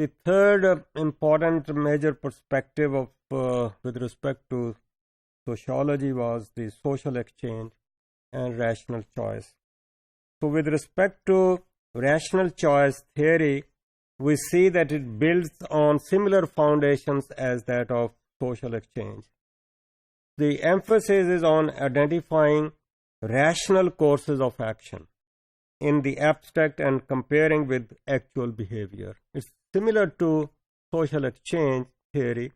the third important major perspective of with respect to sociology was the social exchange and rational choice. So with respect to rational choice theory, we see that it builds on similar foundations as that of social exchange. The emphasis is on identifying rational courses of action in the abstract and comparing with actual behavior. It's similar to social exchange theory,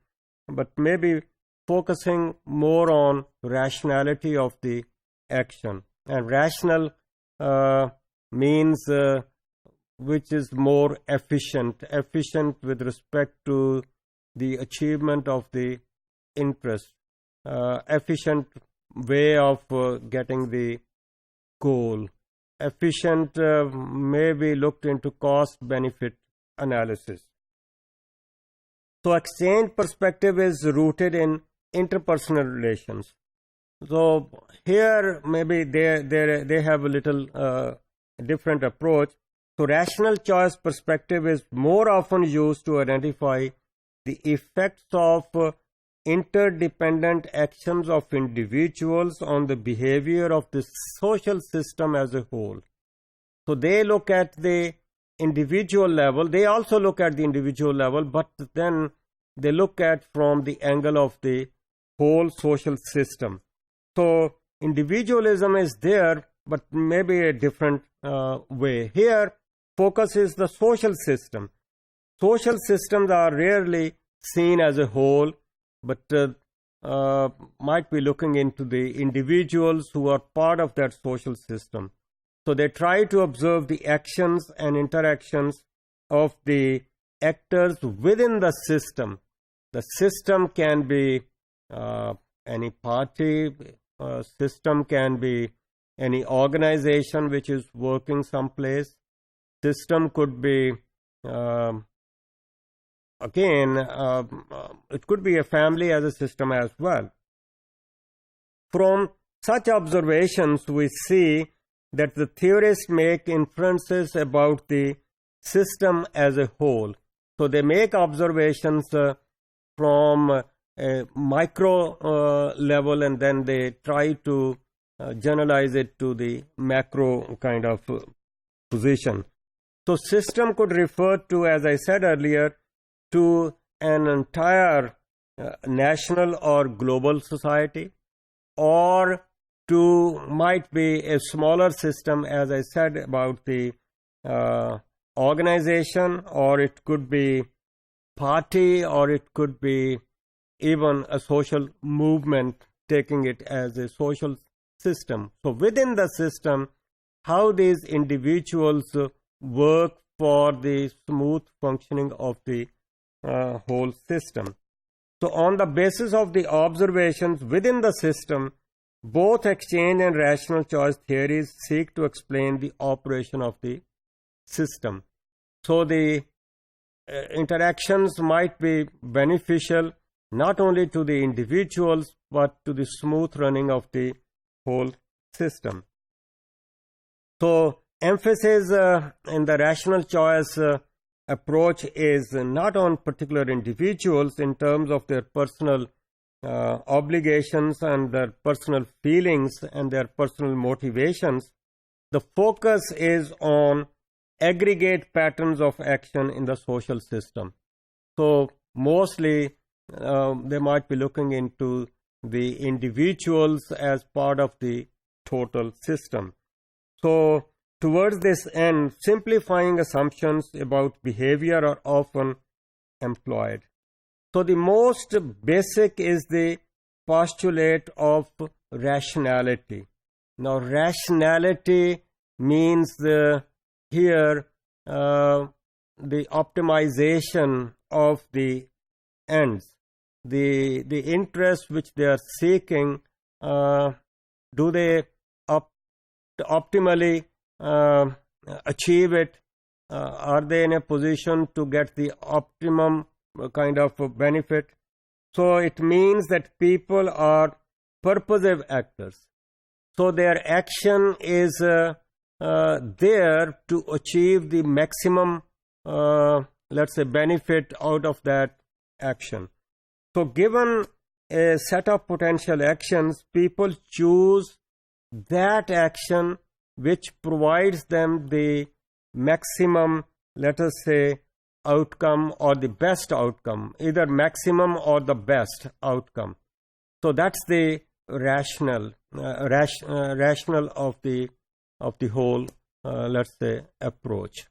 but maybe focusing more on rationality of the action. And rational means which is more efficient with respect to the achievement of the interest, efficient way of getting the goal. Efficient may be looked into cost-benefit analysis. So exchange perspective is rooted in interpersonal relations. So here maybe they have a little different approach. So rational choice perspective is more often used to identify the effects of interdependent actions of individuals on the behavior of the social system as a whole. So they look at the individual level. They also look at the individual level, but then they look at from the angle of the whole social system. So individualism is there, but maybe a different way. Here, focus is the social system. Social systems are rarely seen as a whole, but might be looking into the individuals who are part of that social system. So they try to observe the actions and interactions of the actors within the system. The system can be any party, system can be any organization which is working someplace. System could be it could be a family as a system as well. From such observations, we see that the theorists make inferences about the system as a whole. So they make observations from a micro level, and then they try to generalize it to the macro kind of position. So system could refer to, as I said earlier, to an entire national or global society, or to might be a smaller system, as I said about the organization, or it could be party, or it could be even a social movement, taking it as a social system. So within the system, how these individuals work for the smooth functioning of the whole system. So on the basis of the observations within the system, both exchange and rational choice theories seek to explain the operation of the system. So the interactions might be beneficial not only to the individuals, but to the smooth running of the whole system. So emphasis in the rational choice approach is not on particular individuals in terms of their personal obligations and their personal feelings and their personal motivations. The focus is on aggregate patterns of action in the social system. So mostly they might be looking into the individuals as part of the total system. So towards this end, simplifying assumptions about behavior are often employed. So the most basic is the postulate of rationality. Now rationality means here the optimization of the ends, the interest which they are seeking. Do they optimally achieve it? Are they in a position to get the optimum kind of benefit? So it means that people are purposive actors. So their action is there to achieve the maximum let's say, benefit out of that action. So given a set of potential actions, people choose that action which provides them the maximum, let us say, outcome or the best outcome, either maximum or the best outcome. So that's the rational of the whole, let's say, approach.